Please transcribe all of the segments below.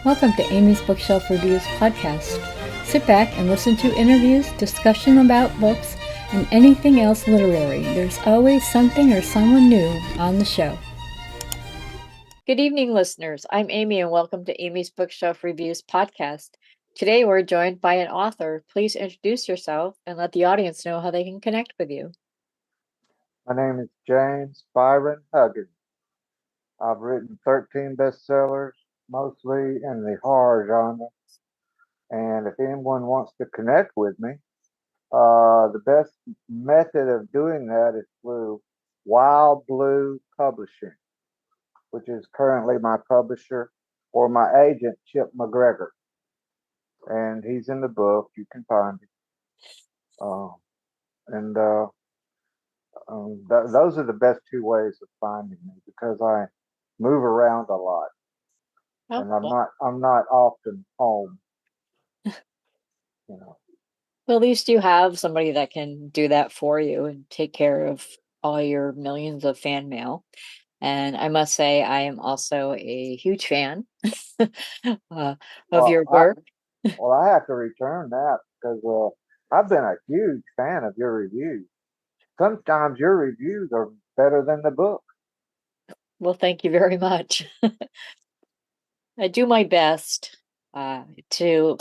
Welcome to Amy's Bookshelf Reviews podcast. Sit back and listen to interviews, discussion about books, and anything else literary. There's always something or someone new on the show. Good evening, listeners. I'm Amy, and welcome to Amy's Bookshelf Reviews podcast. Today, we're joined by an author. Please introduce yourself and let the audience know how they can connect with you. My name is James Byron Huggins. I've written 13 bestsellers, mostly in the horror genre. And if anyone wants to connect with me, the best method of doing that is through Wild Blue Publishing, which is currently my publisher, or my agent, Chip McGregor. And he's in the book. You can find him. And those are the best two ways of finding me because I move around a lot. Oh, And I'm not often home, you know. well, at least you have somebody that can do that for you and take care of all your millions of fan mail. And I must say, I am also a huge fan of Well, your work. I have to return that because I've been a huge fan of your reviews. Sometimes your reviews are better than the book. Well, thank you very much. I do my best to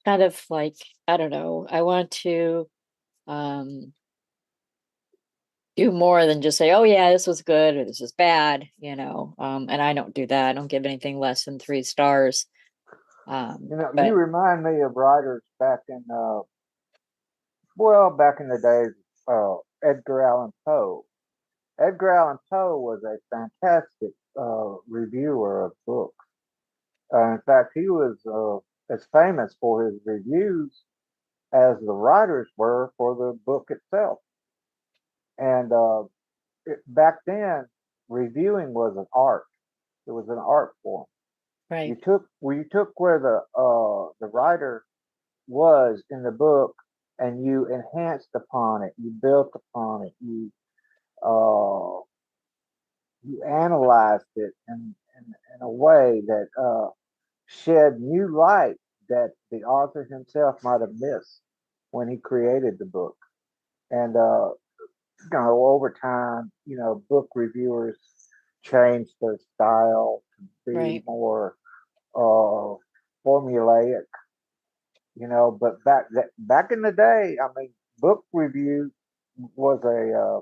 kind of like, I don't know, I want to um, do more than just say, oh, yeah, this was good or this is bad, and I don't do that. I don't give anything less than 3 stars. You But remind me of writers back in the days, Edgar Allan Poe. Edgar Allan Poe was a fantastic reviewer of books. In fact, he was as famous for his reviews as the writers were for the book itself. And back then, reviewing was an art. It was an art form. right, You took where the writer was in the book, and you enhanced upon it. You built upon it. Uh, you analyzed it in a way that shed new light that the author himself might have missed when he created the book. And over time, book reviewers changed their style to be right. more uh, formulaic, But back in the day, I mean, book review was a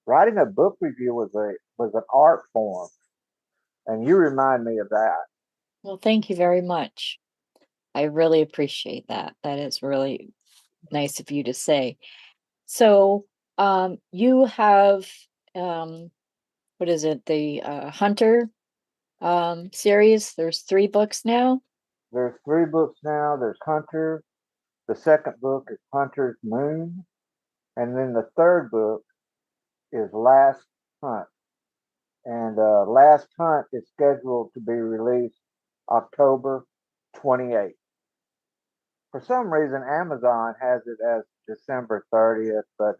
writing a book review was an art form, and you remind me of that. Well, thank you very much. I really appreciate that. That is really nice of you to say. So, you have, um, what is it? The Hunter series. There's 3 books now. There's 3 books now. There's Hunter. The second book is Hunter's Moon, and then the third book is Last Hunt. And Last Hunt is scheduled to be released October 28th. For some reason, Amazon has it as December 30th, but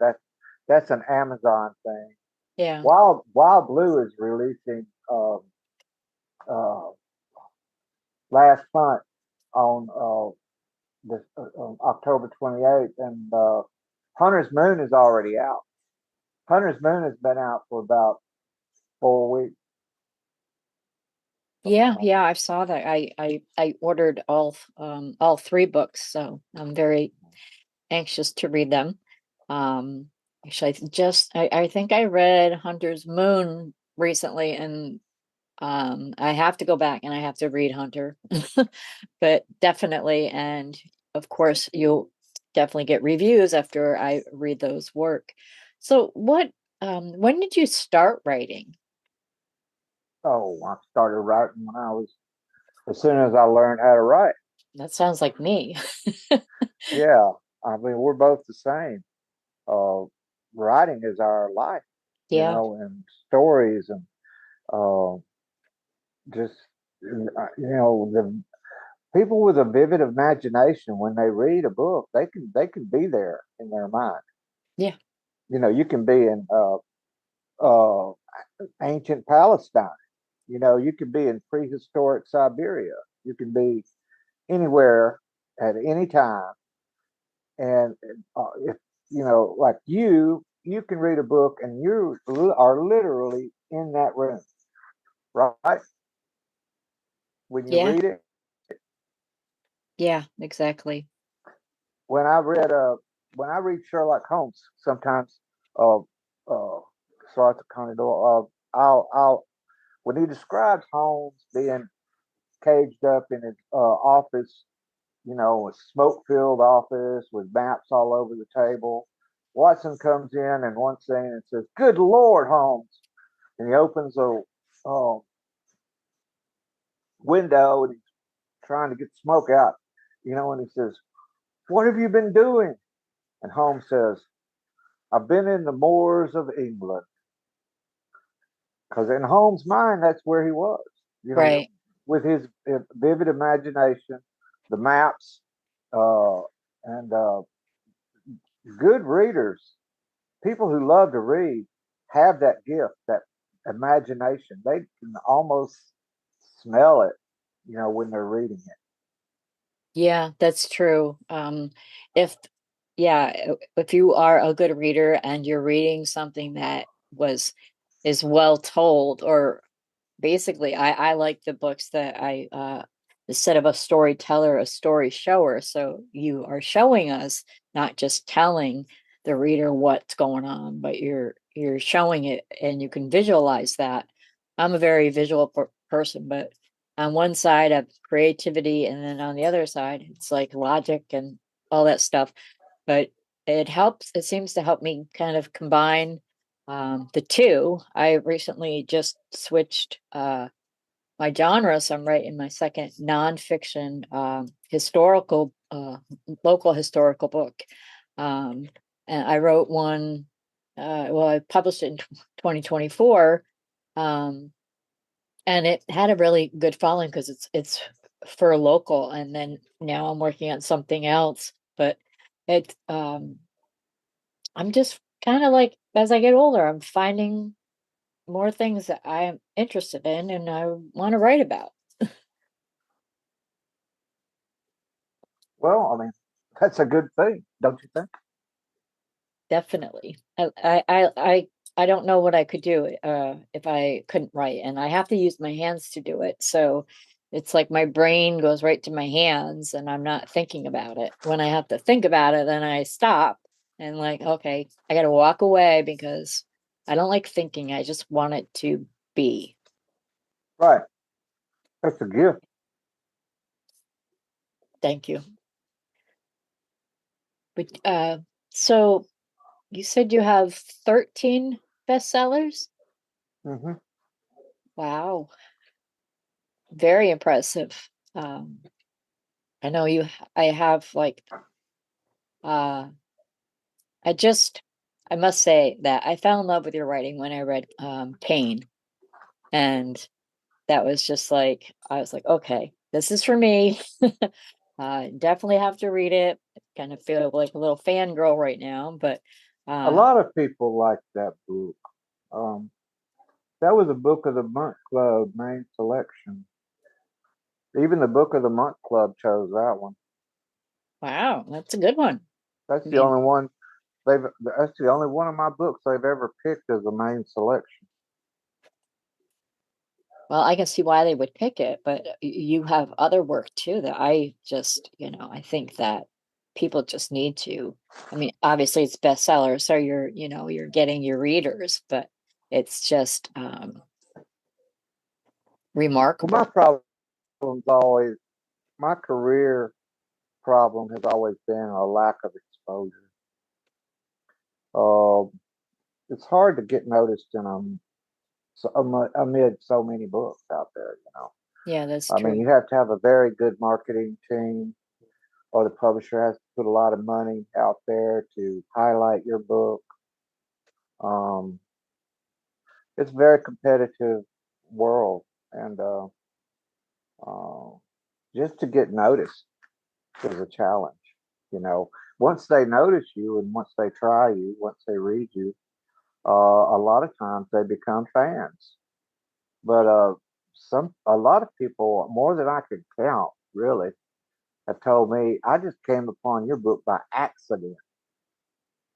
that's an Amazon thing. Yeah. Wild Blue is releasing uh, Last Hunt on October 28th, and Hunter's Moon is already out. Hunter's Moon has been out for about 4 weeks. Yeah, yeah, I saw that. I ordered all 3 books, so I'm very anxious to read them. Um, actually, I think I read Hunter's Moon recently, and I have to go back and I have to read Hunter, but definitely, and of course, you'll definitely get reviews after I read those work. So, when did you start writing? Oh, I started writing as soon as I learned how to write. That sounds like me. Yeah, I mean, we're both the same. Uh, Writing is our life, Yeah, and stories and uh, just, the people with a vivid imagination, when they read a book, they can be there in their mind. yeah, You can be in uh, ancient Palestine, You could be in prehistoric Siberia. You can be anywhere at any time. And if like you can read a book and you are literally in that room, right? When you Yeah. read it. Yeah, exactly. When I read Sherlock Holmes, sometimes uh uh Arthur Conan Doyle, I'll when he describes Holmes being caged up in his office, a smoke filled office with maps all over the table. Watson comes in and one scene and says, "Good Lord, Holmes!" And he opens a uh, window and he's trying to get smoke out, and he says, "What have you been doing?" And Holmes says, "I've been in the moors of England." Because in Holmes' mind, that's where he was, you know, Right. with his vivid imagination, the maps, uh, and good readers, people who love to read, have that gift, that imagination. They can almost smell it, when they're reading it. Yeah, that's true. If yeah, if you are a good reader and you're reading something that was is well told, or basically I like the books that I instead of a storyteller, a story shower. So you are showing us, not just telling the reader what's going on, but you're showing it and you can visualize that. I'm a very visual person, but on one side of creativity and then on the other side it's like logic and all that stuff. But it seems to help me kind of combine the two. I recently just switched my genre, so I'm writing my second nonfiction historical local historical book. Um, and I wrote one. Well, I published it in 2024, and it had a really good following because it's for local. And then now I'm working on something else, but it I'm just kind of like as I get older, I'm finding more things that I'm interested in and I want to write about. Well, I mean, that's a good thing, don't you think? Definitely. I don't know what I could do if I couldn't write, and I have to use my hands to do it. So it's like my brain goes right to my hands and I'm not thinking about it. When I have to think about it, then I stop and like, okay, I got to walk away because I don't like thinking. I just want it to be. Right. That's a gift. Thank you. But so you said you have 13 bestsellers? Hmm. Wow, very impressive. Um, I know I have like, uh, I just, I must say that I fell in love with your writing when I read Pain. And that was just like, I was like, okay, this is for me. Definitely have to read it. I kind of feel like a little fangirl right now, but A uh, lot of people like that book. Um, that was a book of the month club main selection. Even the book of the month club chose that one. wow, that's a good one. That's I the mean, only one That's the only one of my books they've ever picked as a main selection. well, I can see why they would pick it, but you have other work too that I just, I think that people just need to. I mean, obviously it's bestseller, so you're getting your readers, but it's just Well, my remarkable. problem's always my career problem has always been a lack of exposure. Uh, it's hard to get noticed amid so many books out there. Yeah, that's I mean, true. you have to have a very good marketing team, or the publisher has to put a lot of money out there to highlight your book. Um, it's a very competitive world, and uh, just to get noticed is a challenge. You know, once they notice you and once they try you, once they read you, a lot of times they become fans. But a lot of people, more than I could count, really, have told me I just came upon your book by accident.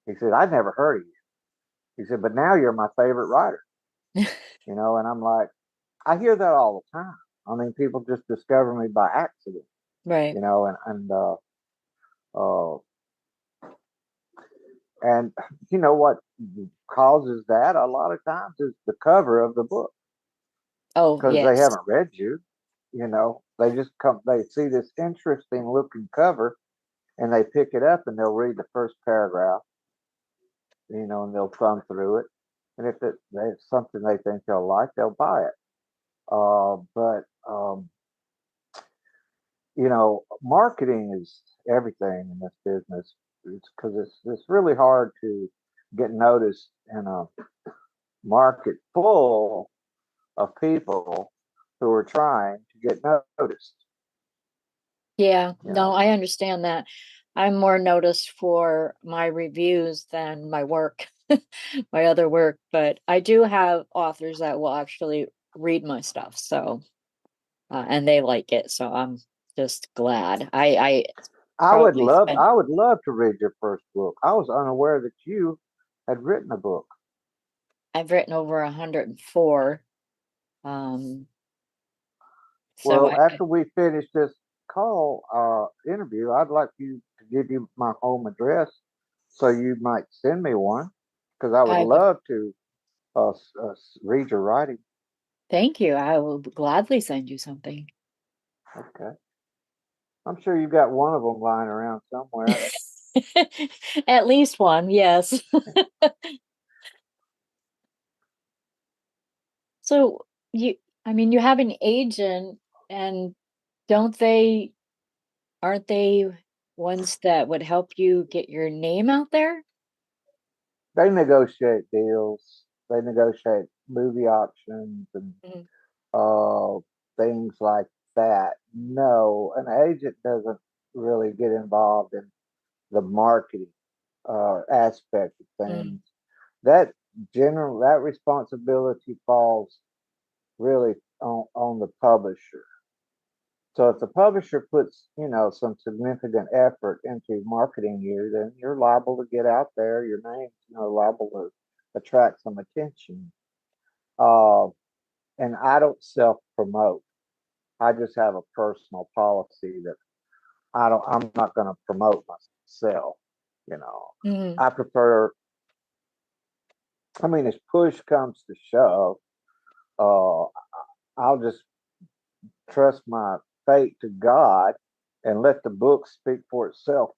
He said I'd never heard of you. He said, but now you're my favorite writer. And I'm like, I hear that all the time. I mean, people just discover me by accident. Right. Uh, and you know what causes that a lot of times is the cover of the book Oh, because they yes. haven't read you. They just they see this interesting looking cover and they pick it up and they'll read the first paragraph, and they'll thumb through it. And if it's something they think they'll like, they'll buy it. But marketing is everything in this business. It's because it's really hard to get noticed in a market full of people who are trying to get noticed. Yeah, You no, know, I understand that. I'm more noticed for my reviews than my work, my other work, but I do have authors that will actually read my stuff. So, and they like it. So I'm just glad. I probably spent, I would love to read your first book. I was unaware that you had written a book. I've written over 104. Um, so Well, after we finish this call interview, I'd like you to give you my home address so you might send me one because I would I would love to read your writing. thank you. I will gladly send you something. Okay. I'm sure you've got one of them lying around somewhere. At least one, yes. So you, I mean, you have an agent, and don't they, aren't they ones that would help you get your name out there? They negotiate deals. They negotiate movie auctions and Mhm. uh, things like that. No, an agent doesn't really get involved in the marketing aspect of Mm, things. That that responsibility falls really on the publisher. So if the publisher puts, some significant effort into marketing you, then you're liable to get out there. Your name's, liable to attract some attention. Uh, and I don't self promote. I just have a personal policy that I'm not going to promote myself. You know, mhm. I prefer. I mean, as push comes to shove, uh, I'll just trust my fate to God and let the book speak for itself.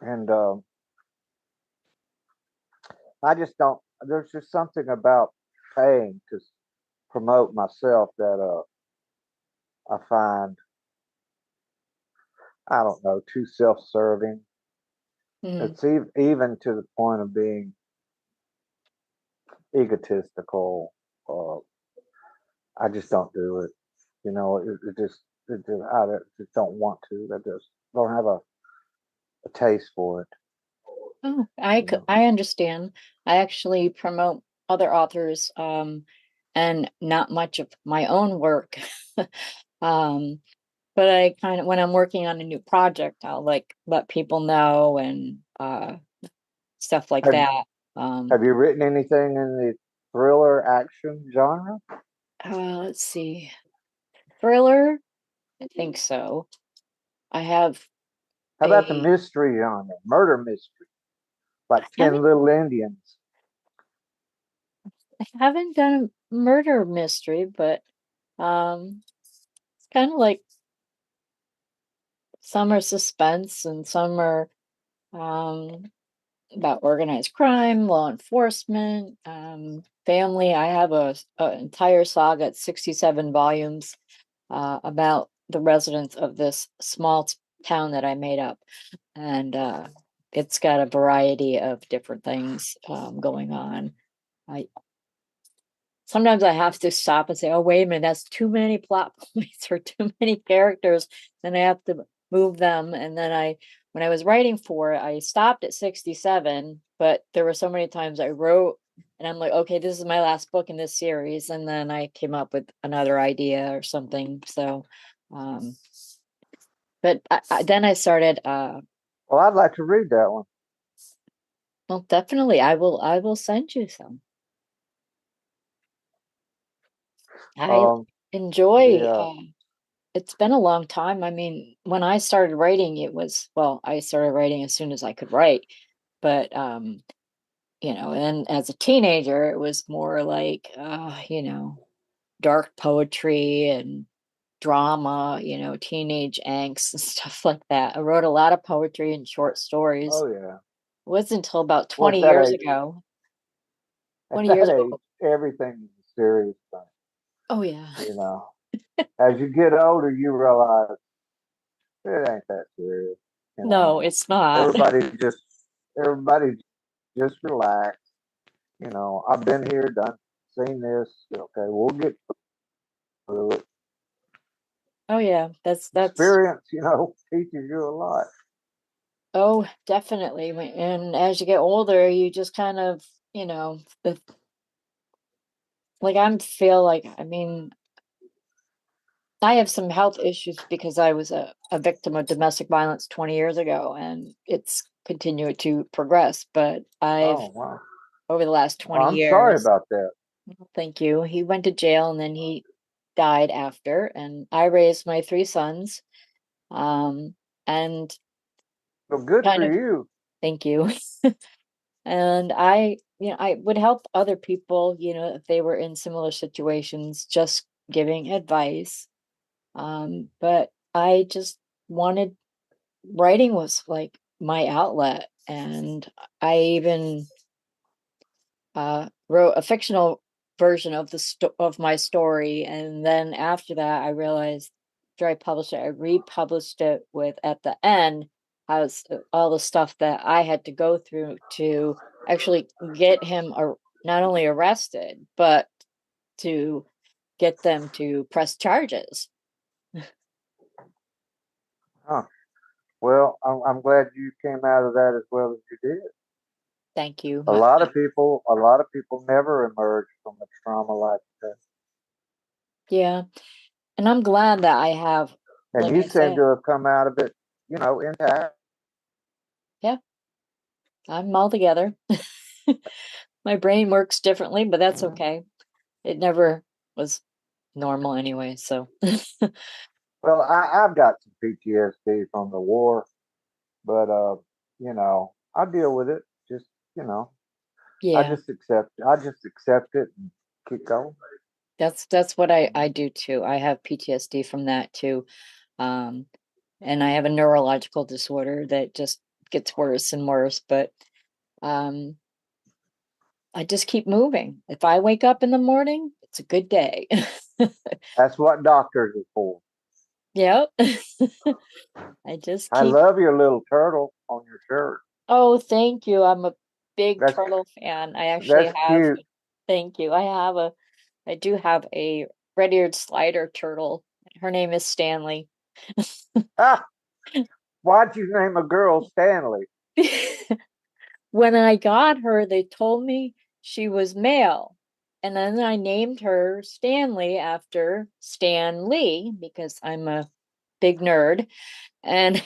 And I just don't. There's just something about paying to promote myself that I find I don't know too self-serving. Mhm. It's even to the point of being egotistical. Uh, I just don't do it. I just don't want to. I just don't have a taste for it. Oh, You know, I understand. I actually promote other authors, and not much of my own work. Um, but I kind of, when I'm working on a new project, I'll like let people know and stuff like have that. Um, have you written anything in the thriller action genre? let's see, thriller. I think so. I have How about the a. mystery genre, murder mystery, I like haven't 10 Little Indians? I haven't done a murder mystery, but it's kind of like some are suspense and some are um about organized crime, law enforcement, family. I have a entire saga at 67 volumes about the residents of this small town that I made up. And it's got a variety of different things going on. I sometimes I have to stop and say, "Oh, wait a minute, that's too many plot points or too many characters." Then I have to move them. And then when I was writing for it, I stopped at 67, but there were so many times I wrote And I'm like, okay, this is my last book in this series. And then I came up with another idea or something. So, um, but then I started, Well, I'd like to read that one. well, definitely I will send you some. I Um, enjoy, the it's been a long time. I mean, when I started writing, it was, well, I started writing as soon as I could write, but, and as a teenager, it was more like, dark poetry and drama, teenage angst and stuff like that. I wrote a lot of poetry and short stories. oh yeah. It wasn't until about Well, 20 years ago, at 20 that years age, ago. everything is a serious thing. Oh, yeah. You know, as you get older, you realize it ain't that serious. You know, No, it's not. everybody just everybody just relax. You know, I've been here, seen this. Okay, we'll get through it. Oh, yeah. That's, Experience, teaches you a lot. oh, definitely. And as you get older, you just kind of, like feel like, I mean, I have some health issues because I was a victim of domestic violence 20 years ago and it's continued to progress. But Oh wow. over the last Well, 20 I'm sorry years, about that. thank you, he went to jail and then he died after. And I raised my three sons. Um, and Well, good kind for of, you. thank you. And I would help other people, if they were in similar situations, just giving advice. But I just wanted writing was like my outlet. And I even wrote a fictional version of of my story. And then after that, I realized after I published it, I republished it with at the end has all the stuff that I had to go through to actually get him not only arrested, but to get them to press charges. Huh. Well, I'm glad you came out of that as well as you did. Thank you. A lot of people never emerge from a trauma like that, Yeah. And I'm glad that I have, and like you I seem said, to have come out of it, intact. yeah, I'm all together. My brain works differently, but that's okay. It never was normal anyway. So, Well, I've got some PTSD from the war, but I deal with it. Just you know, yeah, I just accept it and keep going. that's what I do too. I have PTSD from that too. Um, and I have a neurological disorder that just gets worse and worse, but um, I just keep moving. If I wake up in the morning, it's a good day. That's what doctors are for. Yep. I just I keep, love your little turtle on your shirt. oh, thank you. I'm a big That's turtle fan. I actually that's have, cute. thank you. I do have a red-eared slider turtle. Her name is Stanley. Ah, why'd you name a girl Stanley? When I got her, they told me she was male. And then I named her Stanley after Stan Lee because I'm a big nerd. And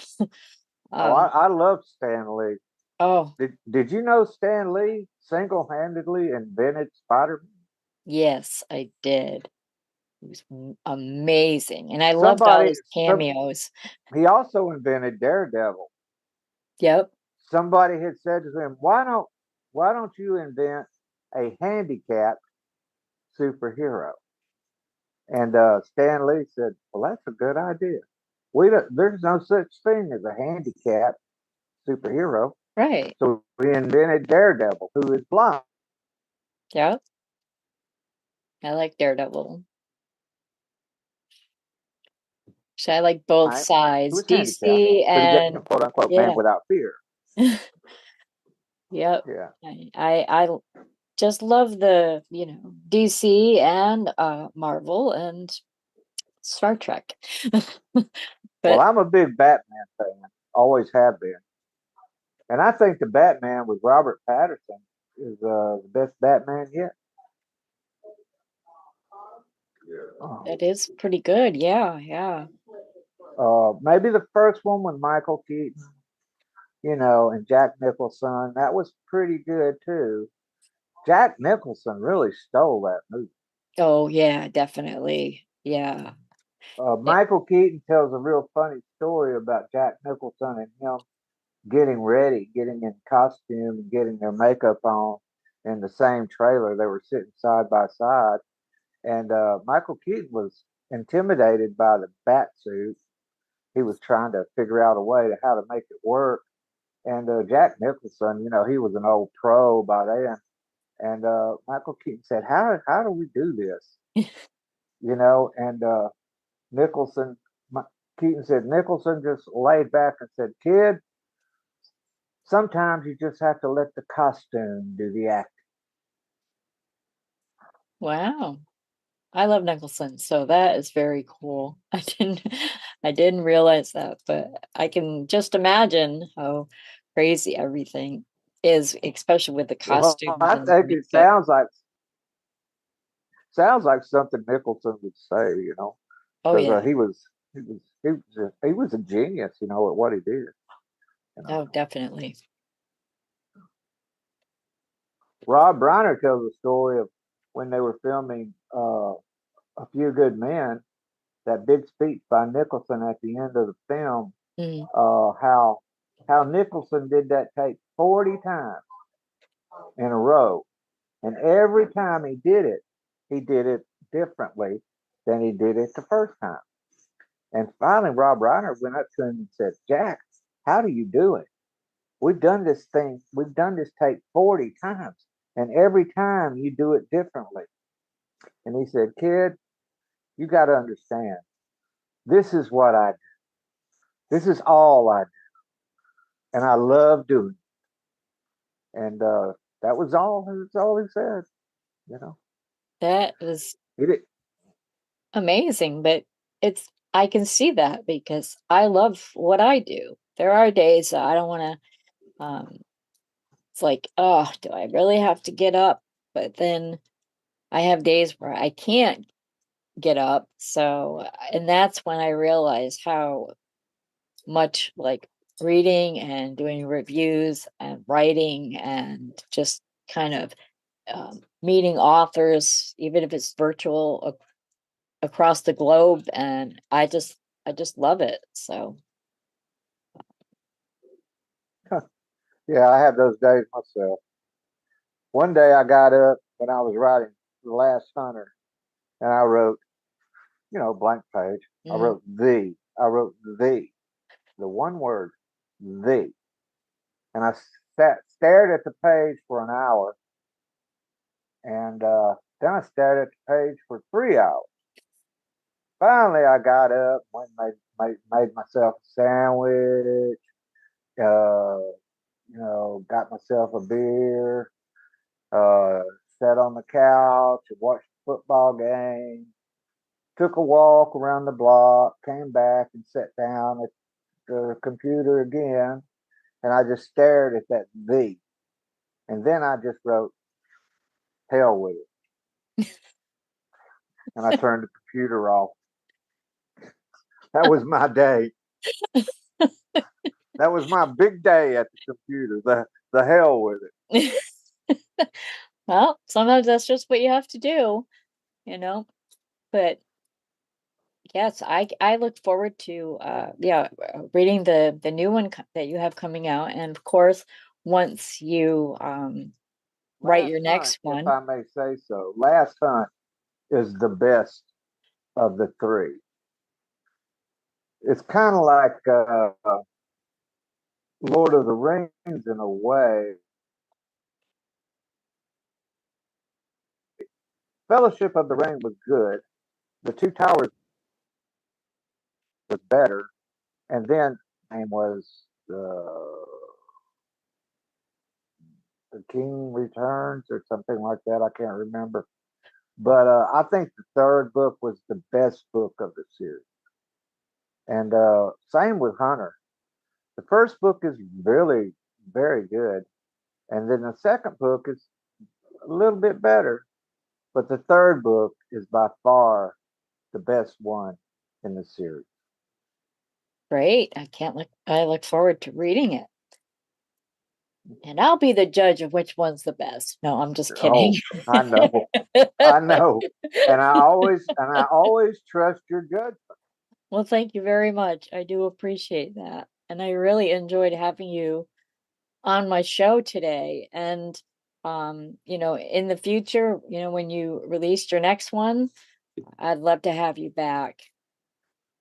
Oh, um, I love Stan Lee. oh, Did you know Stan Lee single handedly invented Spider Man? yes, I did. It was amazing. And I loved all Somebody his some cameos. He also invented Daredevil. Yep. Somebody had said to him, why don't you invent a handicapped superhero? And Stan Lee said, well, that's a good idea. There's no such thing as a handicapped superhero. Right. So we invented Daredevil, who is blind. Yep. I like Daredevil. So I like both Who sides, is handicapped, DC but he gave and him quote unquote man yeah. without fear. Yep. Yeah. I just love the, DC and Marvel and Star Trek. Well, But I'm a big Batman fan, always have been. And I think the Batman with Robert Patterson. the best Batman yet. That is pretty good. Yeah, yeah. Maybe the first one with Michael Keaton, and Jack Nicholson. That was pretty good too. Jack Nicholson really stole that movie. Oh, yeah, definitely. Yeah. Yeah. Michael Keaton tells a real funny story about Jack Nicholson and him getting ready, getting in costume, and getting their makeup on in the same trailer. They were sitting side by side, and Michael Keaton was intimidated by the bat suit. He was trying to figure out a way to how to make it work. And Jack Nicholson, he was an old pro by then. And Michael Keaton said, "How do we do this?" And Nicholson, Keaton said, Nicholson just laid back and said, "Kid, sometimes you just have to let the costume do the acting." Wow. I love Nicholson, so that is very cool. I didn't realize that, but I can just imagine how crazy everything is, especially with the Well, costumes I and think it makeup. sounds like something Nicholson would say, Oh because yeah. he was a genius, at what he did. You know, Oh, definitely. Rob Reiner tells a story of when they were filming A Few Good Men, that big speech by Nicholson at the end of the film, Mm. how Nicholson did that take 40 times in a row, and every time he did it differently than he did it the first time. And finally, Rob Reiner went up to him and said, "Jack, how do you do it? We've done this take 40 times, and every time you do it differently." And he said, "Kid, you got to understand, this is what I do. This is all I do, and I love doing it." And that was all. That's all he said. You know, That is he did. amazing, but it's I can see that because I love what I do. There are days that I don't want to it's like, oh, do I really have to get up? But then I have days where I can't get up. So, and that's when I realize how much like reading and doing reviews and writing and just kind of meeting authors, even if it's virtual across the globe. And I just love it. So, Yeah, I have those days myself. One day I got up when I was writing The Last Hunter, and I wrote, blank page. I mm, wrote the. I wrote the one word, the. And I stared at the page for an hour, and then I stared at the page for 3 hours. Finally, I got up, went and made myself a sandwich, uh, got myself a beer, uh, sat on the couch and watched the football game, took a walk around the block, came back and sat down at the computer again, and I just stared at that V. And then I just wrote, "Hell with it." And I turned the computer off. That was my day. That was my big day at the computer. The hell with it. well, sometimes that's just what you have to do, you know. But yes, I look forward to yeah, reading the new one that you have coming out, and of course, once you write Last your Hunt, next if one. I may say so, Last Hunt is the best of the three. It's kind of like Lord of the Rings in a way. Fellowship of the Ring was good. The Two Towers was better, and then name was the King Returns or something like that. I can't remember, but I think the third book was the best book of the series, and same with Hunter. The first book is really very good, And then the second book is a little bit better, but the third book is by far the best one in the series. Great. I look forward to reading it. And I'll be the judge of which one's the best. No, I'm just kidding. Oh, I know. I know. And I always trust your judgment. Well, thank you very much. I do appreciate that. And I really enjoyed having you on my show today. And in the future, when you released your next one, I'd love to have you back.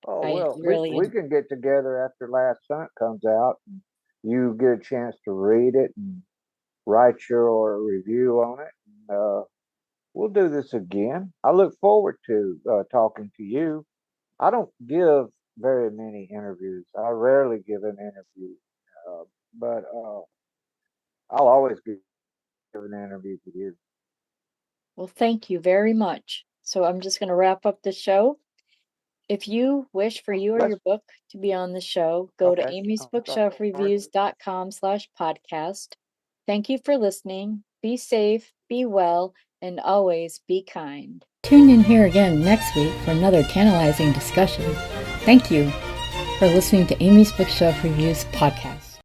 Oh I well, really we can get together after Last Hunt comes out. And you get a chance to read it and write your review on it. And, we'll do this again. I look forward to talking to you. I don't give very many interviews. I rarely give an interview, but I'll always give an interview to you. Well, thank you very much. So I'm just going to wrap up the show. If you wish for you or Let's your book to be on the show, go to okay. I'm sorry. amysbookshelfreviews.com/podcast. Thank you for listening. Be safe, be well, and always be kind. Tune in here again next week for another tantalizing discussion. Thank you for listening to Amy's Bookshelf Reviews podcast.